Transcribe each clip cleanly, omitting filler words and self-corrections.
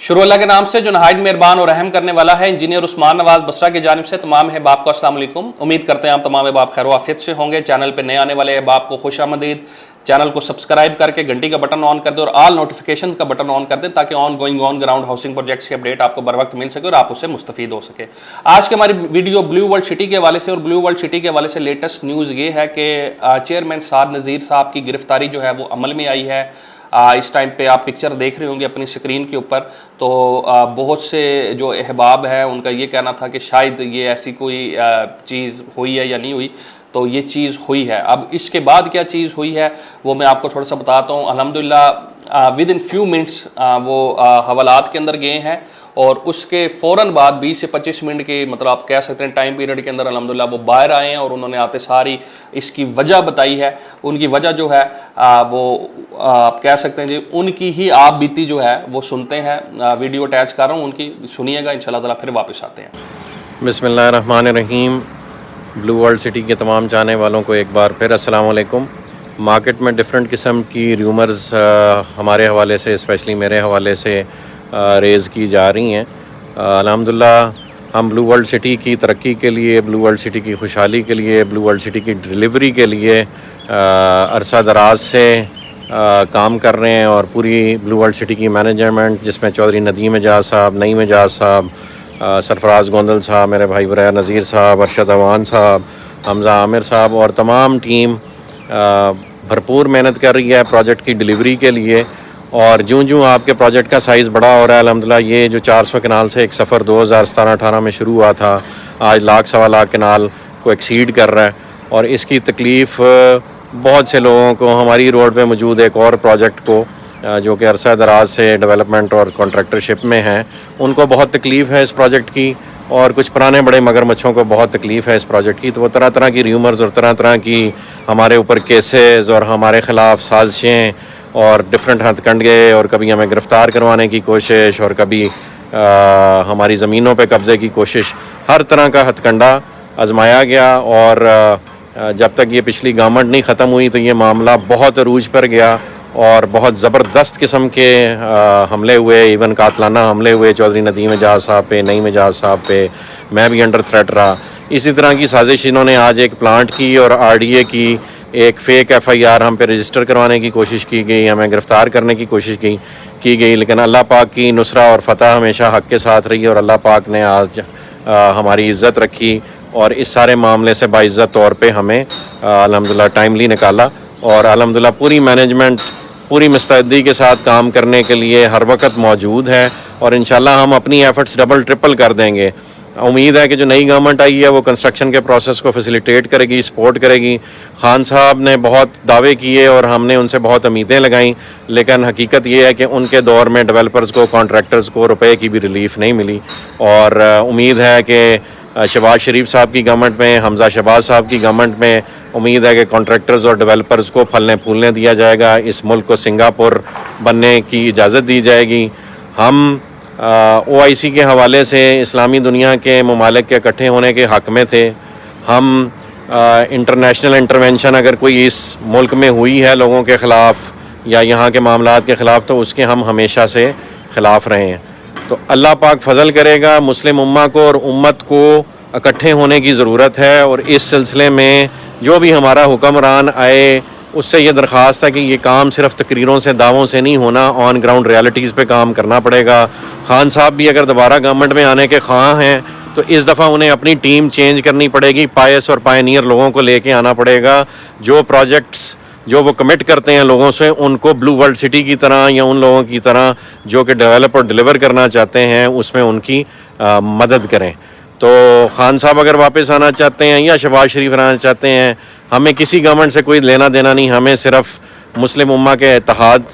शुरू अल्लाह के नाम से जो नहायत मेहरबान और रहम करने वाला है। इंजीनियर उस्मान नवाज बसरा की जानिब से तमाम अहबाब को अस्सलाम वालेकुम। उम्मीद करते हैं आप तमाम अहबाब खैर आफियत से होंगे। चैनल पे नए आने वाले अहबाब को खुश आमदीद। चैनल को सब्सक्राइब करके घंटी का बटन ऑन कर दें और ऑल नोटिफिकेशन का बटन ऑन कर दें ताकि on going on ground housing projects के अपडेट आपको बर वक्त मिल सके और आप उससे मुस्तफीद हो सके। आज की हमारी वीडियो ब्लू वर्ल्ड सिटी के हवाले से और ब्लू वर्ल्ड सिटी के हवाले से लेटेस्ट न्यूज़ ये है कि चेयरमैन साद नज़ीर साहब की गिरफ्तारी जो है वो अमल में आई है। इस टाइम पे आप पिक्चर देख रहे होंगे अपनी स्क्रीन के ऊपर। तो बहुत से जो अहबाब है उनका ये कहना था कि शायद ये ऐसी कोई चीज़ हुई है या नहीं हुई, तो ये चीज़ हुई है। अब इसके बाद क्या चीज़ हुई है वो मैं आपको थोड़ा सा बताता हूँ। अल्हम्दुलिल्लाह विद इन फ्यू मिनट्स वो हवालात के अंदर गए हैं और उसके फ़ौरन बाद 20 से 25 मिनट के मतलब आप कह सकते हैं टाइम पीरियड के अंदर अल्हम्दुलिल्लाह वो बाहर आए हैं और उन्होंने आते सारी इसकी वजह बताई है। उनकी वजह जो है वो आप कह सकते हैं जी उनकी ही आप बीती जो है वो सुनते हैं। वीडियो अटैच कर रहा हूँ, उनकी सुनिएगा, इंशाल्लाह ताला फिर वापस आते हैं। बिस्मिल्लाहिर्रहमानिर्रहीम। ब्लू वर्ल्ड सिटी के तमाम चाहने वालों को एक बार फिर अस्सलाम वालेकुम। मार्केट में डिफरेंट किस्म की र्यूमर्स हमारे हवाले से, स्पेशली मेरे हवाले से रेज़ की जा रही हैं। अल्हम्दुलिल्लाह हम ब्लू वर्ल्ड सिटी की तरक्की के लिए, ब्लू वर्ल्ड सिटी की खुशहाली के लिए, ब्लू वर्ल्ड सिटी की डिलीवरी के लिए अरसा दराज से काम कर रहे हैं और पूरी ब्लू वर्ल्ड सिटी की मैनेजमेंट जिसमें चौधरी नदीम एजाज साहब, नईम एजाज साहब, सरफराज गोंदल साहब, मेरे भाई बरया नज़ीर साहब, अरशद अवान साहब, हमज़ा आमिर साहब और तमाम टीम भरपूर मेहनत कर रही है प्रोजेक्ट की डिलीवरी के लिए। और जूँ आपके प्रोजेक्ट का साइज़ बड़ा हो रहा है अल्हम्दुलिल्लाह, ये जो 400 कनाल से एक सफ़र 2017-18 में शुरू हुआ था, आज लाख सवा लाख कनाल को एक्सीड कर रहा है। और इसकी तकलीफ़ बहुत से लोगों को, हमारी रोड पे मौजूद एक और प्रोजेक्ट को जो कि अरसा दराज से डेवलपमेंट और कॉन्ट्रैक्टरशिप में हैं, उनको बहुत तकलीफ़ है इस प्रोजेक्ट की। और कुछ पुराने बड़े मगरमच्छों को बहुत तकलीफ़ है इस प्रोजेक्ट की। तो वो तरह तरह की र्यूमर्स और तरह तरह की हमारे ऊपर केसेस और हमारे ख़िलाफ़ साजिशें और डिफरेंट हथकंडे और कभी हमें गिरफ़्तार करवाने की कोशिश और कभी हमारी ज़मीनों पे कब्ज़े की कोशिश, हर तरह का हथकंडा आजमाया गया। और जब तक ये पिछली गवर्नमेंट नहीं ख़त्म हुई तो ये मामला बहुत अरूज पर गया और बहुत ज़बरदस्त किस्म के हमले हुए, इवन कातलाना हमले हुए चौधरी नदीम एजाज साहब पे, नईम एजाज साहब पे। मैं भी अंडर थ्रेट रहा। इसी तरह की साजिश इन्होंने आज एक प्लांट की और RDA की एक फ़ेक FIR हम पे रजिस्टर करवाने की कोशिश की गई, हमें गिरफ़्तार करने की कोशिश की गई। लेकिन अल्लाह पाक की नुसरा और फ़तह हमेशा हक़ के साथ रही और अल्लाह पाक ने आज हमारी इज़्ज़त रखी और इस सारे मामले से बाइज़्ज़त तौर पे हमें अल्हम्दुलिल्लाह टाइमली निकाला। और अल्हम्दुलिल्लाह पूरी मैनेजमेंट पूरी मुस्तैदी के साथ काम करने के लिए हर वक्त मौजूद है और इंशाल्लाह हम अपनी एफ़र्ट्स डबल ट्रिपल कर देंगे। उम्मीद है कि जो नई गवर्नमेंट आई है वो कंस्ट्रक्शन के प्रोसेस को फैसिलिटेट करेगी, सपोर्ट करेगी। खान साहब ने बहुत दावे किए और हमने उनसे बहुत उम्मीदें लगाईं, लेकिन हकीकत ये है कि उनके दौर में डेवलपर्स को, कॉन्ट्रैक्टर्स को रुपए की भी रिलीफ नहीं मिली। और उम्मीद है कि शहबाज शरीफ साहब की गवर्नमेंट में, हमज़ा शहबाज साहब की गवर्नमेंट में उम्मीद है कि कॉन्ट्रैक्टर्स और डेवलपर्स को फलने फूलने दिया जाएगा, इस मुल्क को सिंगापुर बनने की इजाज़त दी जाएगी। हम OIC के हवाले से इस्लामी दुनिया के ममालिक के इकट्ठे होने के हक़ में थे। हम इंटरनेशनल इंटरवेंशन अगर कोई इस मुल्क में हुई है लोगों के ख़िलाफ़ या यहाँ के मामलात के ख़िलाफ़ तो उसके हम हमेशा से ख़िलाफ़ रहे हैं। तो अल्लाह पाक फ़ज़ल करेगा। मुस्लिम उम्मा को और उम्मत को इकट्ठे होने की ज़रूरत है और इस सिलसिले में जो भी हमारा हुक्मरान आए उससे ये दरख्वास्त है कि ये काम सिर्फ तकरीरों से, दावों से नहीं होना, ऑन ग्राउंड रियलिटीज़ पे काम करना पड़ेगा। खान साहब भी अगर दोबारा गवर्नमेंट में आने के ख्वाह हैं तो इस दफ़ा उन्हें अपनी टीम चेंज करनी पड़ेगी, पायस और पायनियर लोगों को लेके आना पड़ेगा। जो प्रोजेक्ट्स जो वो कमिट करते हैं लोगों से, उनको ब्लू वर्ल्ड सिटी की तरह या उन लोगों की तरह जो कि डेवलप और डिलीवर करना चाहते हैं उसमें उनकी मदद करें। तो खान साहब अगर वापस आना चाहते हैं या शहबाज शरीफ आना चाहते हैं, हमें किसी गवर्नमेंट से कोई लेना देना नहीं। हमें सिर्फ मुस्लिम उम्मा के इत्तेहाद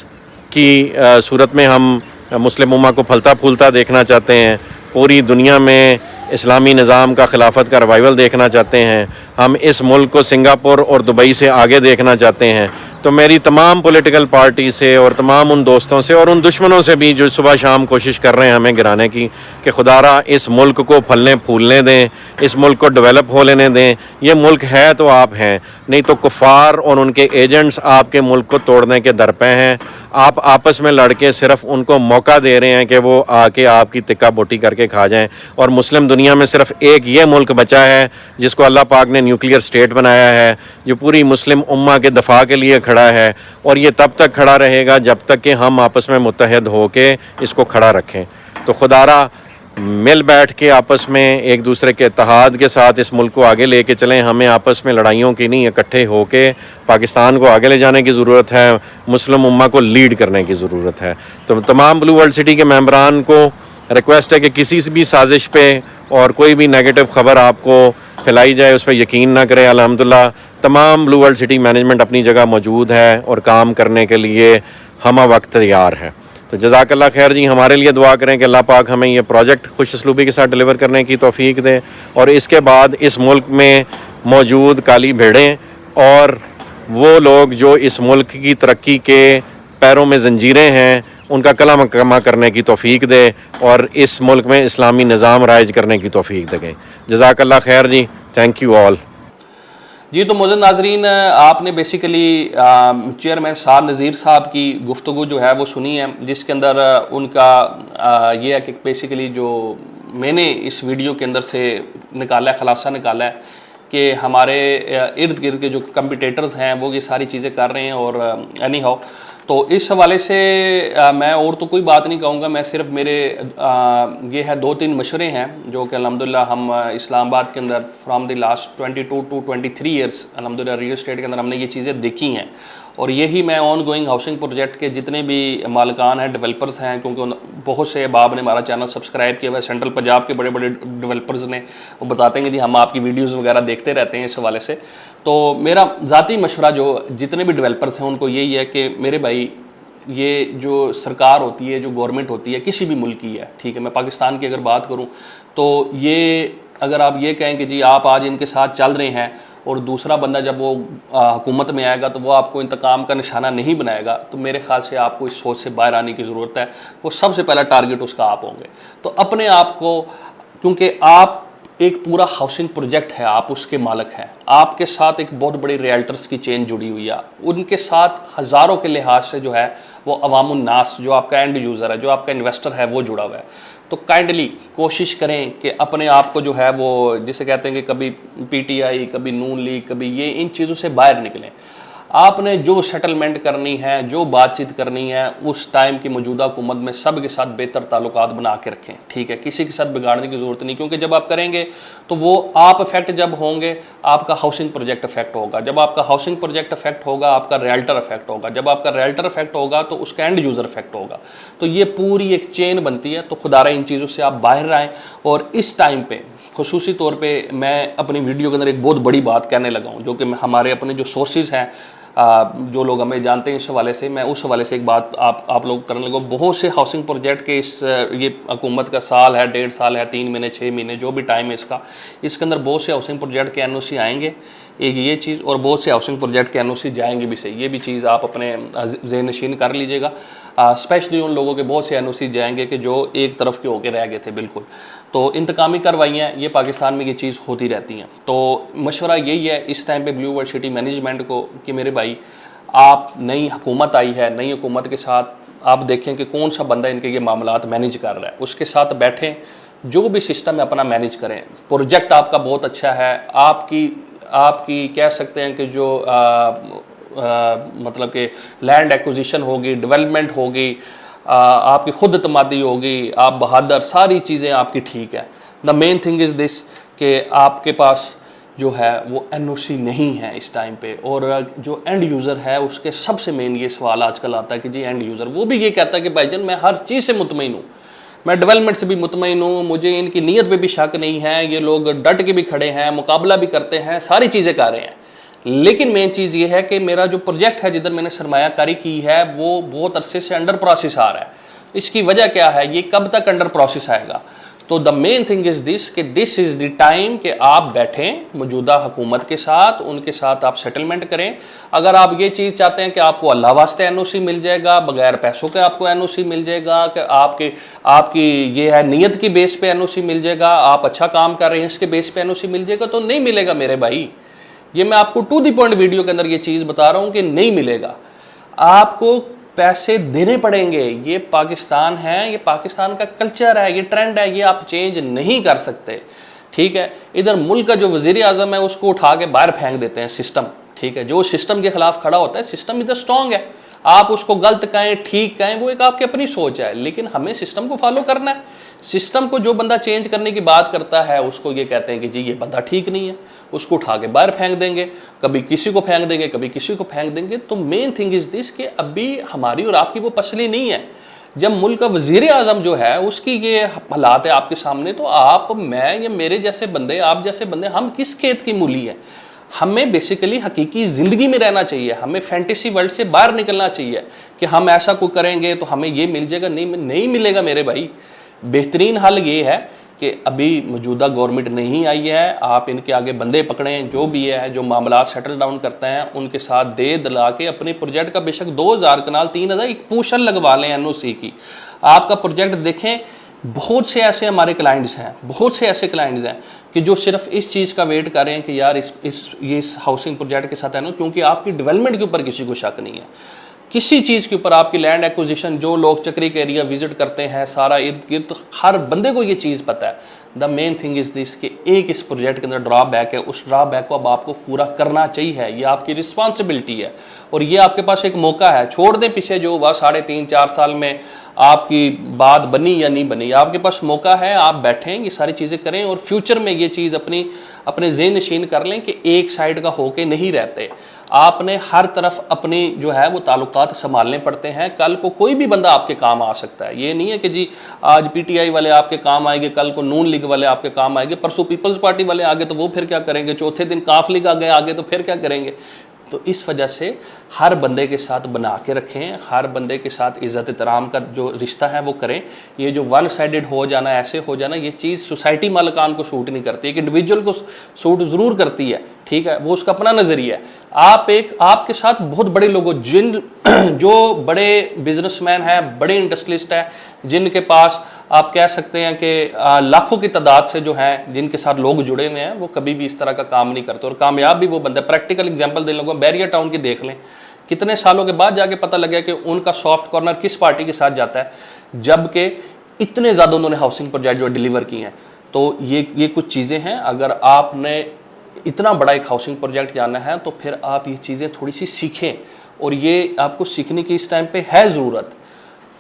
की सूरत में हम मुस्लिम उम्मा को फलता फूलता देखना चाहते हैं। पूरी दुनिया में इस्लामी निज़ाम का खिलाफत का रिवाइवल देखना चाहते हैं। हम इस मुल्क को सिंगापुर और दुबई से आगे देखना चाहते हैं। तो मेरी तमाम पॉलिटिकल पार्टी से और तमाम उन दोस्तों से और उन दुश्मनों से भी जो सुबह शाम कोशिश कर रहे हैं हमें गिराने की, कि खुदारा इस मुल्क को फलने फूलने दें, इस मुल्क को डेवलप हो लेने दें। ये मुल्क है तो आप हैं, नहीं तो कुफ़ार और उनके एजेंट्स आपके मुल्क को तोड़ने के दर पे हैं। आप आपस में लड़के सिर्फ उनको मौका दे रहे हैं कि वो आके आपकी तिक्का बोटी करके खा जाएं। और मुस्लिम दुनिया में सिर्फ एक ये मुल्क बचा है जिसको अल्लाह पाक ने न्यूक्लियर स्टेट बनाया है, जो पूरी मुस्लिम उम्मा के दफा के लिए खड़ा है, और ये तब तक खड़ा रहेगा जब तक कि हम आपस में मुत्तहद होके इसको खड़ा रखें। तो खुदारा मिल बैठ के आपस में एक दूसरे के इत्तेहाद के साथ इस मुल्क को आगे लेके चलें। हमें आपस में लड़ाइयों की नहीं, इकट्ठे होके पाकिस्तान को आगे ले जाने की ज़रूरत है, मुस्लिम उम्मा को लीड करने की ज़रूरत है। तो तमाम ब्लू वर्ल्ड सिटी के मेंबरान को रिक्वेस्ट है कि किसी भी साजिश पे और कोई भी नेगेटिव ख़बर आपको फैलाई जाए उस पर यकीन ना करें। अल्हम्दुलिल्लाह तमाम ब्लू वर्ल्ड सिटी मैनेजमेंट अपनी जगह मौजूद है और काम करने के लिए हम वक्त तैयार है। तो जज़ाकल्लाह खैर जी, हमारे लिए दुआ करें कि अल्लाह पाक हमें ये प्रोजेक्ट खुश उसलूबी के साथ डिलीवर करने की तौफीक दे, और इसके बाद इस मुल्क में मौजूद काली भेड़ें और वो लोग जो इस मुल्क की तरक्की के पैरों में जंजीरें हैं उनका कला मकमा करने की तौफीक दे और इस मुल्क में इस्लामी निज़ाम राइज करने की तौफीक दे। जज़ाकल्लाह खैर जी, थैंक यू ऑल। जी, तो मोज़्ज़ज़ नाज़रीन, आपने बेसिकली चेयरमैन साद नज़ीर साहब की गुफ्तगू जो है वो सुनी है, जिसके अंदर उनका ये है कि बेसिकली जो मैंने इस वीडियो के अंदर से निकाला है, ख़ुलासा निकाला है कि हमारे इर्द गिर्द के जो कम्पिटिटर्स हैं वो ये सारी चीज़ें कर रहे हैं। और एनी हाउ, तो इस हवाले से मैं और तो कोई बात नहीं कहूँगा, मैं सिर्फ मेरे ये है 2-3 मशवरे हैं जो कि अल्हम्दुलिल्लाह हम इस्लामाबाद के अंदर from the last 22 to 23 years अल्हम्दुलिल्लाह रियल एस्टेट के अंदर हमने ये चीज़ें देखी हैं। और यही मैं ऑन गोइंग हाउसिंग प्रोजेक्ट के जितने भी मालिकान हैं, डेवलपर्स हैं, क्योंकि बहुत से अहबाब ने हमारा चैनल सब्सक्राइब किया हुआ है, सेंट्रल पंजाब के बड़े बड़े डेवलपर्स ने, वो बताते हैं कि जी हम आपकी वीडियोज़ वगैरह देखते रहते हैं इस हवाले से। तो मेरा ज़ाती मशवरा जो जितने भी डेवलपर्स हैं उनको यही है कि मेरे भाई, ये जो सरकार होती है, जो गवर्नमेंट होती है किसी भी मुल्क की है, ठीक है, मैं पाकिस्तान की अगर बात करूं तो ये अगर आप ये कहें कि जी आप आज इनके साथ चल रहे हैं और दूसरा बंदा जब वो हुकूमत में आएगा तो वो आपको इंतकाम का निशाना नहीं बनाएगा, तो मेरे ख्याल से आपको इस सोच से बाहर आने की ज़रूरत है। वो सबसे पहला टारगेट उसका आप होंगे। तो अपने आप को, क्योंकि आप एक पूरा हाउसिंग प्रोजेक्ट है, आप उसके मालिक हैं, आपके साथ एक बहुत बड़ी रियल्टर्स की चेन जुड़ी हुई है, उनके साथ हज़ारों के लिहाज से जो है वो अवामुन नास, जो आपका एंड यूज़र है, जो आपका इन्वेस्टर है, वो जुड़ा हुआ है। तो काइंडली कोशिश करें कि अपने आप को जो है वो, जिसे कहते हैं कि कभी पीटीआई, कभी नून लीग, कभी ये, इन चीज़ों से बाहर निकलें। आपने जो सेटलमेंट करनी है, जो बातचीत करनी है, उस टाइम की मौजूदा हुकूमत में सब के साथ बेहतर ताल्लुकात बना के रखें, ठीक है, किसी के साथ बिगाड़ने की ज़रूरत नहीं, क्योंकि जब आप करेंगे तो वो आप इफेक्ट जब होंगे, आपका हाउसिंग प्रोजेक्ट इफेक्ट होगा, जब आपका हाउसिंग प्रोजेक्ट इफेक्ट होगा आपका रियल्टर इफेक्ट होगा, जब आपका रियल्टर इफेक्ट होगा तो उसका एंड यूज़र इफेक्ट होगा। तो ये पूरी एक चेन बनती है। तो खुदारा इन चीज़ों से आप बाहर आएँ। और इस टाइम पर खुसूसी तौर पर मैं अपनी वीडियो के अंदर एक बहुत बड़ी बात कहने लगा हूँ, जो कि हमारे अपने जो सोर्सेज हैं, जो लोग हमें जानते हैं, इस हवाले से मैं उस हवाले से एक बात आप लोग करने लगा। बहुत से हाउसिंग प्रोजेक्ट के ये हुकूमत का साल है, 1.5 साल है, 3 महीने, 6 महीने, जो भी टाइम है इसके अंदर बहुत से हाउसिंग प्रोजेक्ट के एनओसी आएंगे, एक ये चीज़, और बहुत से हाउसिंग प्रोजेक्ट के एनओसी जाएंगे भी सही। ये भी चीज़ आप अपने ज़हन नशीन कर लीजिएगा। स्पेशली उन लोगों के बहुत से एनओसी जाएंगे कि जो एक तरफ के होके रह गए थे बिल्कुल। तो इंतकामी कार्रवाइयाँ ये पाकिस्तान में ये चीज़ होती रहती हैं। तो मशवरा यही है इस टाइम पे ब्लू वर्ल्ड सिटी मैनेजमेंट को कि मेरे भाई, आप, नई हुकूमत आई है, नई हुकूमत के साथ आप देखें कि कौन सा बंदा इनके ये मामलात मैनेज कर रहा है, उसके साथ बैठें, जो भी सिस्टम है अपना मैनेज करें। प्रोजेक्ट आपका बहुत अच्छा है, आपकी कह सकते हैं कि जो मतलब कि लैंड एक्विजिशन होगी, डेवलपमेंट होगी, आपकी खुद एतमादी होगी, आप बहादुर, सारी चीज़ें आपकी ठीक है। The main thing is this कि आपके पास जो है वो एनओसी नहीं है इस टाइम पे। और जो एंड यूज़र है उसके सबसे मेन ये सवाल आजकल आता है कि जी एंड यूज़र, वो भी ये कहता है कि भाईजान मैं हर चीज़ से मुतमईन हूँ, मैं डेवलपमेंट से भी मुतमईन हूँ, मुझे इनकी नीयत पे भी शक नहीं है, ये लोग डट के भी खड़े हैं, मुकाबला भी करते हैं, सारी चीज़ें कर रहे हैं। लेकिन मेन चीज़ ये है कि मेरा जो प्रोजेक्ट है जिधर मैंने सरमायाकारी की है वो बहुत अरसे से अंडर प्रोसेस आ रहा है। इसकी वजह क्या है, ये कब तक अंडर प्रोसेस आएगा? तो the main thing is this कि दिस इज़ द टाइम कि आप बैठें मौजूदा हुकूमत के साथ, उनके साथ आप सेटलमेंट करें। अगर आप ये चीज़ चाहते हैं कि आपको अल्लाह वास्ते एनओसी मिल जाएगा, बगैर पैसों के आपको एनओसी मिल जाएगा, कि आपकी ये है नीयत की बेस पे एनओसी मिल जाएगा, आप अच्छा काम कर रहे हैं इसके बेस पे एनओसी मिल जाएगा, तो नहीं मिलेगा मेरे भाई। ये मैं आपको टू द पॉइंट वीडियो के अंदर ये चीज़ बता रहा हूँ कि नहीं मिलेगा। आपको पैसे देने पड़ेंगे। ये पाकिस्तान है, ये पाकिस्तान का कल्चर है, ये ट्रेंड है, ये आप चेंज नहीं कर सकते। ठीक है, इधर मुल्क का जो वज़ीर आज़म है उसको उठा के बाहर फेंक देते हैं सिस्टम। ठीक है, जो सिस्टम के खिलाफ खड़ा होता है, सिस्टम इधर स्ट्रांग है, आप उसको गलत कहें ठीक कहें वो एक आपकी अपनी सोच है, लेकिन हमें सिस्टम को फॉलो करना है। सिस्टम को जो बंदा चेंज करने की बात करता है उसको ये कहते हैं कि जी ये बंदा ठीक नहीं है, उसको उठा के बाहर फेंक देंगे, कभी किसी को फेंक देंगे, कभी किसी को फेंक देंगे। तो मेन थिंग इज दिस कि अभी हमारी और आपकी वो पसली नहीं है। जब मुल्क का वज़ीर आज़म जो है उसकी ये हालात है आपके सामने, तो आप, मैं या मेरे जैसे बंदे, आप जैसे बंदे, हम किस खेत की मूली है? हमें बेसिकली हकीकी ज़िंदगी में रहना चाहिए, हमें फैंटेसी वर्ल्ड से बाहर निकलना चाहिए कि हम ऐसा कुछ करेंगे तो हमें ये मिल जाएगा। नहीं मिलेगा मेरे भाई। बेहतरीन हल ये है कि अभी मौजूदा गवर्नमेंट नहीं आई है, आप इनके आगे बंदे पकड़ें, जो भी है, जो मामला सेटल डाउन करते हैं उनके साथ दे दिला के अपने प्रोजेक्ट का बेशक 2000 कनाल 3000 एक पोशन लगवा लें एनओसी की। आपका प्रोजेक्ट देखें, बहुत से ऐसे हमारे क्लाइंट्स हैं, बहुत से ऐसे क्लाइंट्स हैं कि जो सिर्फ इस चीज़ का वेट कर रहे हैं कि यार इस हाउसिंग प्रोजेक्ट के साथ है ना, क्योंकि आपकी डेवलपमेंट के ऊपर किसी को शक नहीं है, किसी चीज़ के ऊपर। आपकी लैंड एक्विजिशन, जो लोग चक्री के एरिया विजिट करते हैं, सारा इर्द गिर्द हर बंदे को ये चीज़ पता है। The main thing is this कि एक इस प्रोजेक्ट के अंदर ड्रॉबैक है, उस ड्रॉबैक को अब आपको पूरा करना चाहिए, ये आपकी रिस्पॉन्सिबिलिटी है और ये आपके पास एक मौका है। छोड़ दें पीछे जो हुआ 3.5-4 साल में आपकी बात बनी या नहीं बनी, आपके पास मौका है, आप बैठें, ये सारी चीज़ें करें और फ्यूचर में ये चीज़ अपने ज़हन नशीन कर लें कि एक साइड का होके नहीं रहते। आपने हर तरफ अपनी जो है वो ताल्लुकात संभालने पड़ते हैं। कल को कोई भी बंदा आपके काम आ सकता है। ये नहीं है कि जी आज पीटीआई वाले आपके काम आएंगे, कल को नून लीग वाले आपके काम आएंगे, परसों पीपल्स पार्टी वाले आगे तो वो फिर क्या करेंगे, चौथे दिन काफ लीग आ गए आगे तो फिर क्या करेंगे। तो इस वजह से हर बंदे के साथ बना के रखें, हर बंदे के साथ इज़्ज़त एहतराम का जो रिश्ता है वो करें। ये जो वन साइडेड हो जाना, ऐसे हो जाना, ये चीज़ सोसाइटी मालिकान को सूट नहीं करती, एक इंडिविजुअल को सूट ज़रूर करती है। ठीक है, वो उसका अपना नज़रिया है। आपके साथ बहुत बड़े लोगों, जो बड़े बिजनेसमैन हैं, बड़े इंडस्ट्रियलिस्ट हैं, जिनके पास आप कह सकते हैं कि लाखों की तादाद से जो हैं, जिनके साथ लोग जुड़े हुए हैं, वो कभी भी इस तरह का काम नहीं करते और कामयाब भी वो बंदे। प्रैक्टिकल एग्जांपल देने लगूँ, बैरिया टाउन की देख लें, कितने सालों के बाद जाके पता लगा कि उनका सॉफ्ट कॉर्नर किस पार्टी के साथ जाता है, जबकि इतने ज़्यादा उन्होंने हाउसिंग प्रोजेक्ट जो डिलीवर किए हैं। तो ये कुछ चीज़ें हैं। अगर आपने इतना बड़ा एक हाउसिंग प्रोजेक्ट जाना है तो फिर आप ये चीज़ें थोड़ी सी सीखें, और ये आपको सीखने की इस टाइम पे है ज़रूरत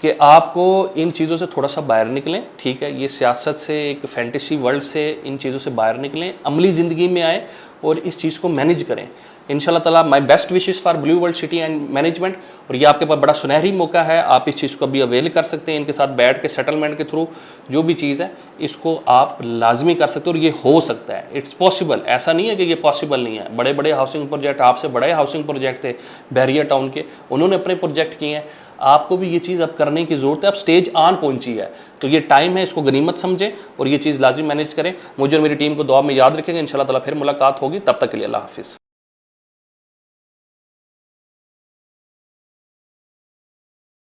कि आपको इन चीज़ों से थोड़ा सा बाहर निकलें। ठीक है, ये सियासत से, एक फैंटेसी वर्ल्ड से, इन चीज़ों से बाहर निकलें, अमली ज़िंदगी में आएँ और इस चीज़ को मैनेज करें। इंशाल्लाह ताला my best wishes for blue world city and management. और ये आपके पास बड़ा सुनहरी मौका है, आप इस चीज़ को अभी अवेल कर सकते हैं। इनके साथ बैठ के सेटलमेंट के थ्रू जो भी चीज़ है इसको आप लाजमी कर सकते हो, और ये हो सकता है, इट्स पॉसिबल। ऐसा नहीं है कि ये पॉसिबल नहीं है। बड़े बड़े हाउसिंग प्रोजेक्ट, आपसे बड़े हाउसिंग प्रोजेक्ट थे बैरिया टाउन के, उन्होंने अपने प्रोजेक्ट किए हैं। आपको भी ये चीज़ अब करने की ज़रूरत है, अब स्टेज ऑन पहुंची है, तो ये टाइम है, इसको गनीमत समझें और ये चीज़ लाजिम मैनेज करें। मुझे और मेरी टीम को दुआ में याद रखेंगे। इंशाल्लाह ताला फिर मुलाकात होगी, तब तक के लिए अल्लाह हाफिज़।